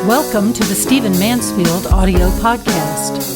Welcome to the Stephen Mansfield audio podcast.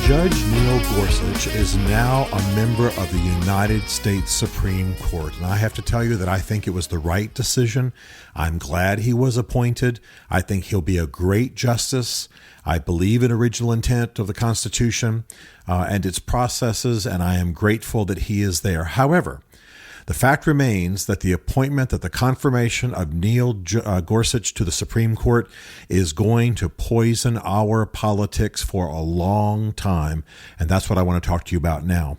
Judge Neil Gorsuch is now a member of the United States Supreme Court, and I have to tell you that I think it was the right decision. I'm glad he was appointed. I think he'll be a great justice. I believe in original intent of the Constitution and its processes, and I am grateful that he is there. However, the fact remains that the appointment, that the confirmation of Neil Gorsuch to the Supreme Court is going to poison our politics for a long time, and that's what I want to talk to you about now.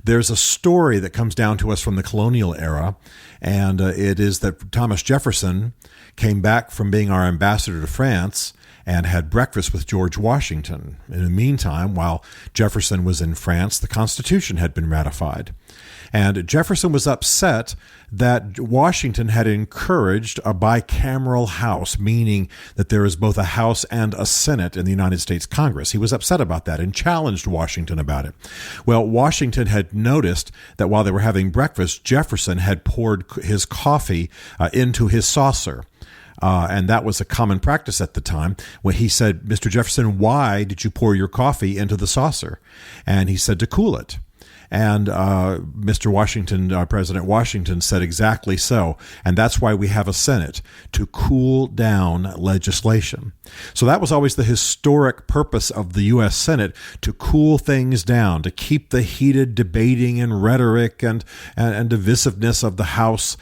There's a story that comes down to us from the colonial era, and it is that Thomas Jefferson came back from being our ambassador to France and had breakfast with George Washington. In the meantime, while Jefferson was in France, the Constitution had been ratified. And Jefferson was upset that Washington had encouraged a bicameral House, meaning that there is both a House and a Senate in the United States Congress. He was upset about that and challenged Washington about it. Well, Washington had noticed that while they were having breakfast, Jefferson had poured his coffee into his saucer. And that was a common practice at the time, when he said, "Mr. Jefferson, why did you pour your coffee into the saucer?" And he said, "To cool it." And Mr. Washington, President Washington, said exactly so. And that's why we have a Senate, to cool down legislation. So that was always the historic purpose of the U.S. Senate, to cool things down, to keep the heated debating and rhetoric and divisiveness of the House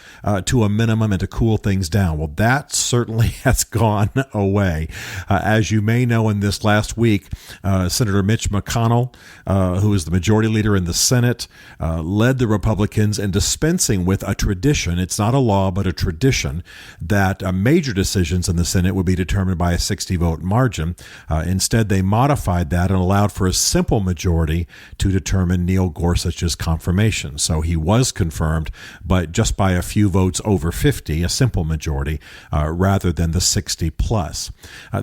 to a minimum, and to cool things down. Well, that certainly has gone away. As you may know, in this last week, Senator Mitch McConnell, who is the majority leader in the Senate, led the Republicans in dispensing with a tradition. It's not a law, but a tradition that major decisions in the Senate would be determined by a 60-vote margin. Instead, they modified that and allowed for a simple majority to determine Neil Gorsuch's confirmation. So he was confirmed, but just by a few votes over 50, a simple majority, rather than the 60 plus.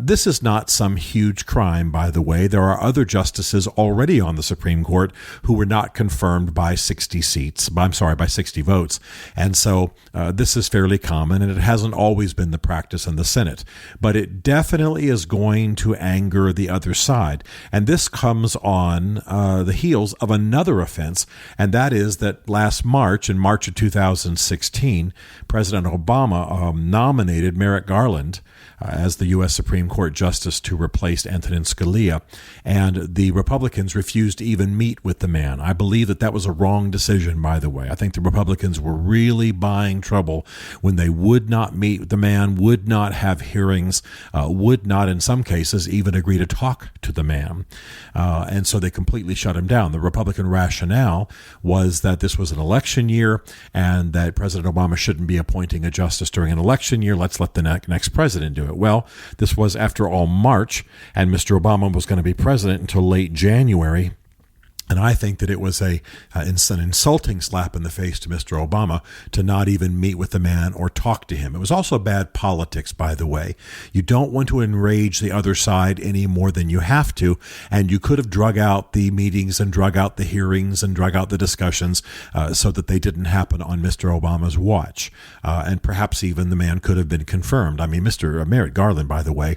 This is not some huge crime, by the way. There are other justices already on the Supreme Court who were not confirmed by 60 votes. And so this is fairly common, and it hasn't always been the practice in the Senate. But it definitely is going to anger the other side. And this comes on the heels of another offense, and that is that last March, in March of 2016, President Obama nominated Merrick Garland as the U.S. Supreme Court Justice to replace Antonin Scalia, and the Republicans refused to even meet with the man. I believe that was a wrong decision, by the way. I think the Republicans were really buying trouble when they would not meet with the man, would not have hearings, would not, in some cases, even agree to talk to the man. And so they completely shut him down. The Republican rationale was that this was an election year and that President Obama shouldn't be appointing a justice during an election year. Let's let the next president do it. Well, this was, after all, March, and Mr. Obama was going to be president until late January. And I think that it was an insulting slap in the face to Mr. Obama to not even meet with the man or talk to him. It was also bad politics, by the way. You don't want to enrage the other side any more than you have to, and you could have drug out the meetings and drug out the hearings and drug out the discussions so that they didn't happen on Mr. Obama's watch. And perhaps even the man could have been confirmed. I mean, Mr. Merrick Garland, by the way,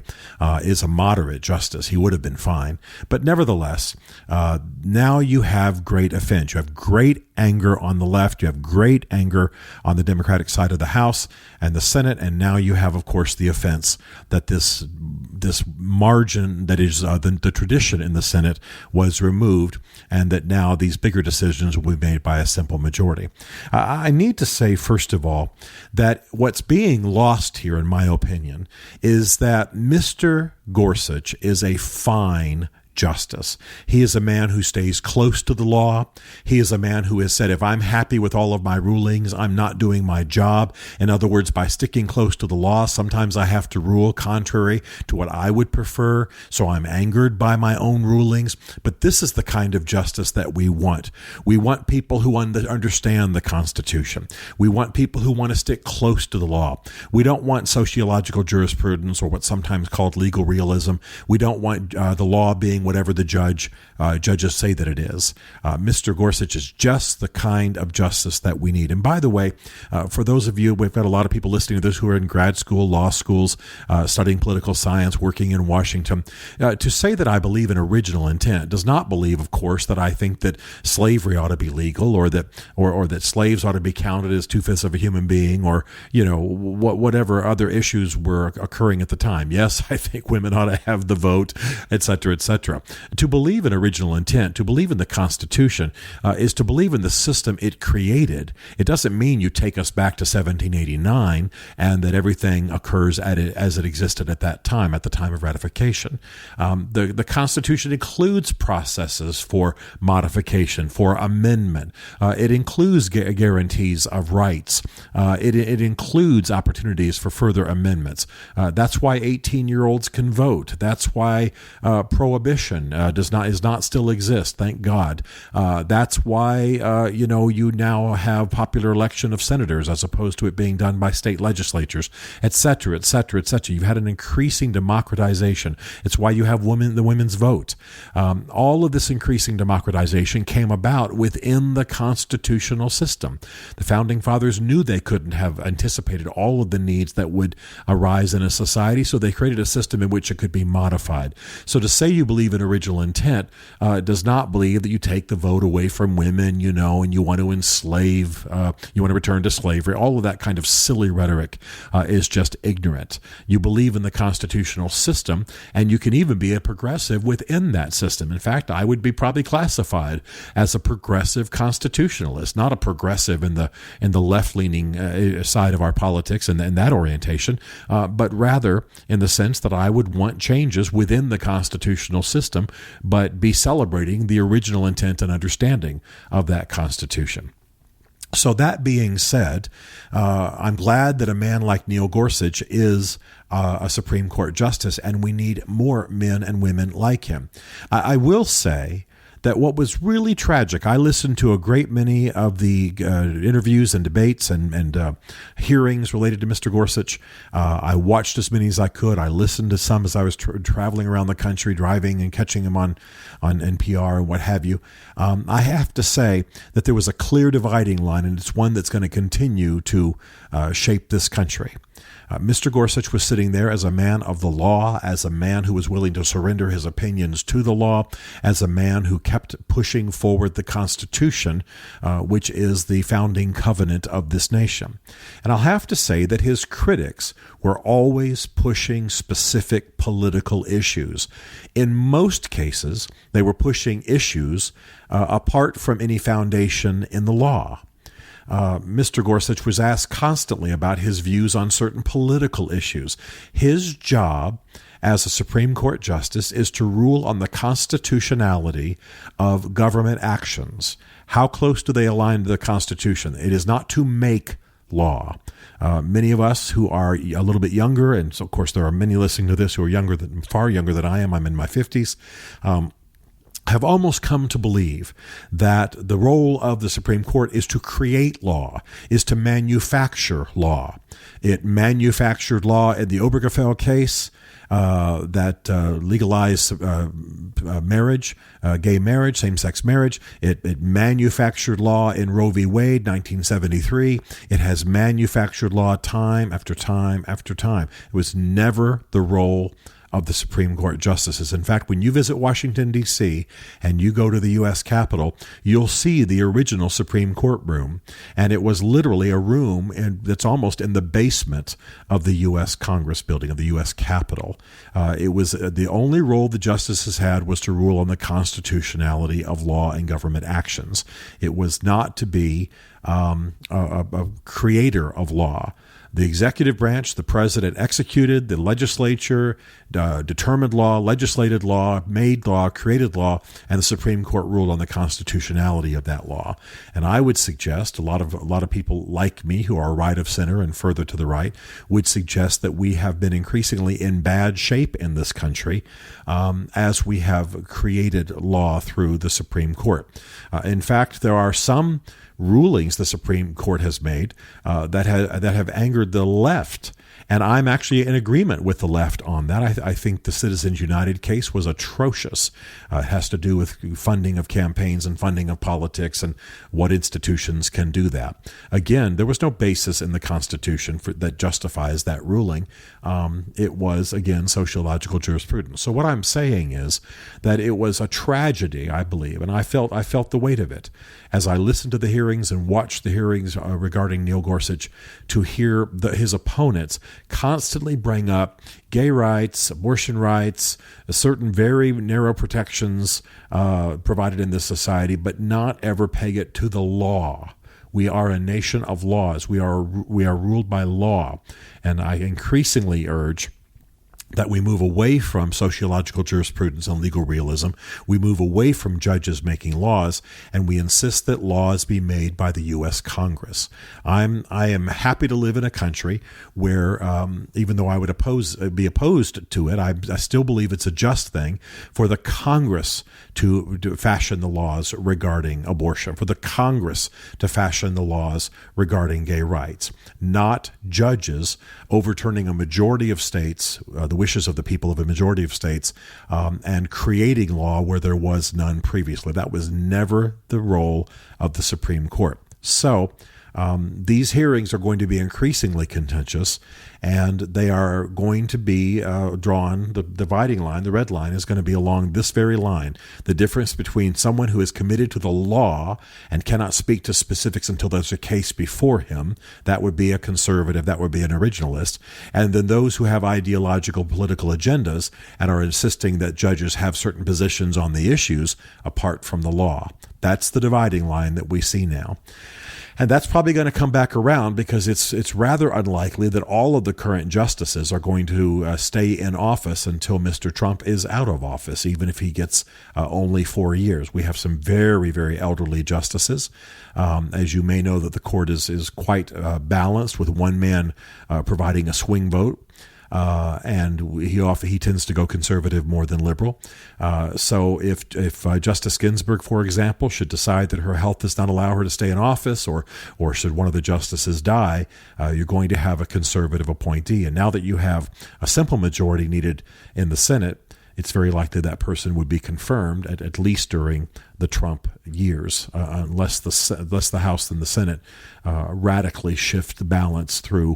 is a moderate justice. He would have been fine. But nevertheless, now you have great offense. You have great anger on the left. You have great anger on the Democratic side of the House and the Senate. And now you have, of course, the offense that this margin that is the tradition in the Senate was removed, and that now these bigger decisions will be made by a simple majority. I need to say, first of all, that what's being lost here, in my opinion, is that Mr. Gorsuch is a fine justice. He is a man who stays close to the law. He is a man who has said, if I'm happy with all of my rulings, I'm not doing my job. In other words, by sticking close to the law, sometimes I have to rule contrary to what I would prefer, so I'm angered by my own rulings. But this is the kind of justice that we want. We want people who understand the Constitution. We want people who want to stick close to the law. We don't want sociological jurisprudence or what's sometimes called legal realism. We don't want the law being whatever the judges say that it is. Mr. Gorsuch is just the kind of justice that we need. And by the way, for those of you, we've got a lot of people listening to this who are in grad school, law schools, studying political science, working in Washington. To say that I believe in original intent does not believe, of course, that I think that slavery ought to be legal or that slaves ought to be counted as 2/5 of a human being or, whatever other issues were occurring at the time. Yes, I think women ought to have the vote, et cetera, et cetera. To believe in original intent, to believe in the Constitution, is to believe in the system it created. It doesn't mean you take us back to 1789 and that everything occurs as it existed at that time, at the time of ratification. The Constitution includes processes for modification, for amendment. It includes guarantees of rights. It includes opportunities for further amendments. That's why 18-year-olds can vote. That's why prohibition does not still exist. Thank God. That's why you now have popular election of senators as opposed to it being done by state legislatures, et cetera, et cetera, et cetera. You've had an increasing democratization. It's why you have the women's vote. All of this increasing democratization came about within the constitutional system. The founding fathers knew they couldn't have anticipated all of the needs that would arise in a society, so they created a system in which it could be modified. So to say you believe in original intent does not believe that you take the vote away from women, and you want to enslave, you want to return to slavery. All of that kind of silly rhetoric is just ignorant. You believe in the constitutional system, and you can even be a progressive within that system. In fact, I would be probably classified as a progressive constitutionalist, not a progressive in the left-leaning side of our politics and that orientation, but rather in the sense that I would want changes within the constitutional system, but be celebrating the original intent and understanding of that Constitution. So that being said, I'm glad that a man like Neil Gorsuch is a Supreme Court justice, and we need more men and women like him. I will say that what was really tragic, I listened to a great many of the interviews and debates and hearings related to Mr. Gorsuch. I watched as many as I could. I listened to some as I was traveling around the country, driving and catching him on NPR and what have you. I have to say that there was a clear dividing line, and it's one that's going to continue to shape this country. Mr. Gorsuch was sitting there as a man of the law, as a man who was willing to surrender his opinions to the law, as a man who kept pushing forward the Constitution, which is the founding covenant of this nation. And I'll have to say that his critics were always pushing specific political issues. In most cases, they were pushing issues apart from any foundation in the law. Mr. Gorsuch was asked constantly about his views on certain political issues. His job as a Supreme Court justice is to rule on the constitutionality of government actions. How close do they align to the Constitution? It is not to make law. Many of us who are a little bit younger, and so of course there are many listening to this who are far younger than I am. I'm in my 50s. Have almost come to believe that the role of the Supreme Court is to create law, is to manufacture law. It manufactured law in the Obergefell case that legalized marriage, gay marriage, same-sex marriage. It manufactured law in Roe v. Wade, 1973. It has manufactured law time after time after time. It was never the role of the Supreme Court justices. In fact, when you visit Washington, D.C., and you go to the U.S. Capitol, you'll see the original Supreme Court room, and it was literally a room that's almost in the basement of the U.S. Congress building, of the U.S. Capitol. It was the only role the justices had was to rule on the constitutionality of law and government actions. It was not to be a creator of law. The executive branch, the president executed, the legislature determined law, legislated law, made law, created law, and the Supreme Court ruled on the constitutionality of that law. And I would suggest a lot of people like me who are right of center and further to the right would suggest that we have been increasingly in bad shape in this country as we have created law through the Supreme Court. In fact, there are some rulings the Supreme Court has made that have angered the left. And I'm actually in agreement with the left on that. I think the Citizens United case was atrocious. It has to do with funding of campaigns and funding of politics and what institutions can do that. Again, there was no basis in the Constitution that justifies that ruling. It was, again, sociological jurisprudence. So what I'm saying is that it was a tragedy, I believe, and I felt the weight of it as I listened to the hearings and watched the hearings regarding Neil Gorsuch, to hear his opponents constantly bring up gay rights, abortion rights, certain very narrow protections provided in this society, but not ever peg it to the law. We are a nation of laws. We are ruled by law. And I increasingly urge that we move away from sociological jurisprudence and legal realism. We move away from judges making laws, and we insist that laws be made by the U.S. Congress. I am happy to live in a country where, even though I would be opposed to it, I still believe it's a just thing for the Congress to fashion the laws regarding abortion, for the Congress to fashion the laws regarding gay rights, not judges overturning a majority of states, the wishes of the people of a majority of states, and creating law where there was none previously. That was never the role of the Supreme Court. So these hearings are going to be increasingly contentious, and they are going to be drawn, the dividing line, the red line is going to be along this very line. The difference between someone who is committed to the law and cannot speak to specifics until there's a case before him, that would be a conservative, that would be an originalist, and then those who have ideological political agendas and are insisting that judges have certain positions on the issues apart from the law. That's the dividing line that we see now. And that's probably going to come back around because it's rather unlikely that all of the current justices are going to stay in office until Mr. Trump is out of office, even if he gets only 4 years. We have some very, very elderly justices. As you may know, that the court is quite balanced, with one man providing a swing vote. And he tends to go conservative more than liberal. So if Justice Ginsburg, for example, should decide that her health does not allow her to stay in office, or should one of the justices die, you're going to have a conservative appointee. And now that you have a simple majority needed in the Senate, it's very likely that person would be confirmed at least during the Trump years, unless the House and the Senate radically shift the balance through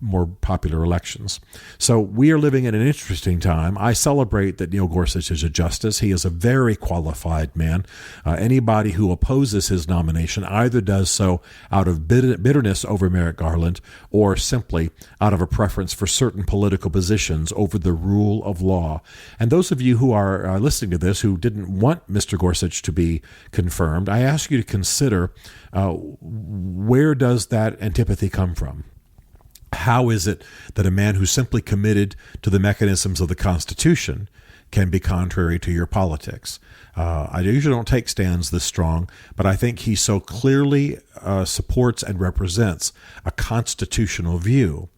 more popular elections. So we are living in an interesting time. I celebrate that Neil Gorsuch is a justice. He is a very qualified man. Anybody who opposes his nomination either does so out of bitterness over Merrick Garland, or simply out of a preference for certain political positions over the rule of law. And those of you who are listening to this who didn't want Mr. Gorsuch to be confirmed, I ask you to consider where does that antipathy come from? How is it that a man who's simply committed to the mechanisms of the Constitution can be contrary to your politics? I usually don't take stands this strong, but I think he so clearly supports and represents a constitutional view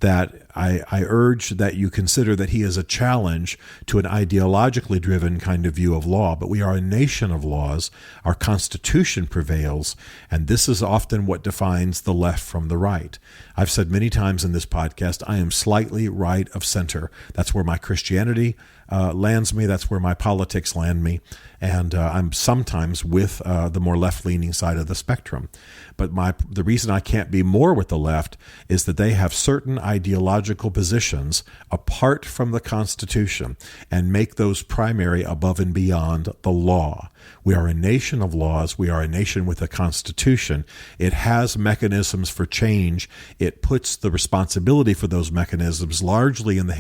that I urge that you consider that he is a challenge to an ideologically driven kind of view of law. But we are a nation of laws. Our Constitution prevails, and this is often what defines the left from the right. I've said many times in this podcast, I am slightly right of center. That's where my Christianity lands me. That's where my politics land me. And I'm sometimes with the more left-leaning side of the spectrum. But the reason I can't be more with the left is that they have certain ideological positions apart from the Constitution and make those primary above and beyond the law. We are a nation of laws. We are a nation with a Constitution. It has mechanisms for change. It puts the responsibility for those mechanisms largely in the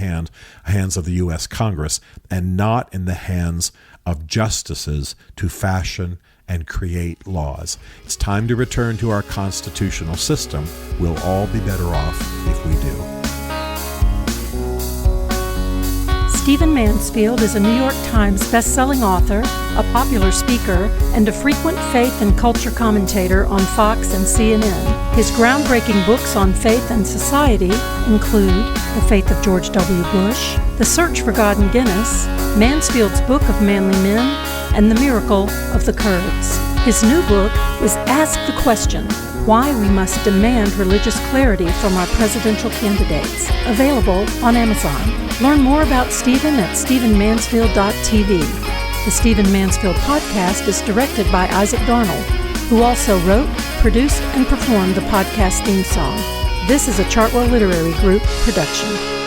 hands of the U.S. Congress, and not in the hands of justices to fashion and create laws. It's time to return to our constitutional system. We'll all be better off if we do. Stephen Mansfield is a New York Times best-selling author, a popular speaker, and a frequent faith and culture commentator on Fox and CNN. His groundbreaking books on faith and society include The Faith of George W. Bush, The Search for God in Guinness, Mansfield's Book of Manly Men, and The Miracle of the Kurds. His new book is Ask the Question: Why We Must Demand Religious Clarity from Our Presidential Candidates, available on Amazon. Learn more about Stephen at stephenmansfield.tv. The Stephen Mansfield podcast is directed by Isaac Darnold, who also wrote, produced, and performed the podcast theme song. This is a Chartwell Literary Group production.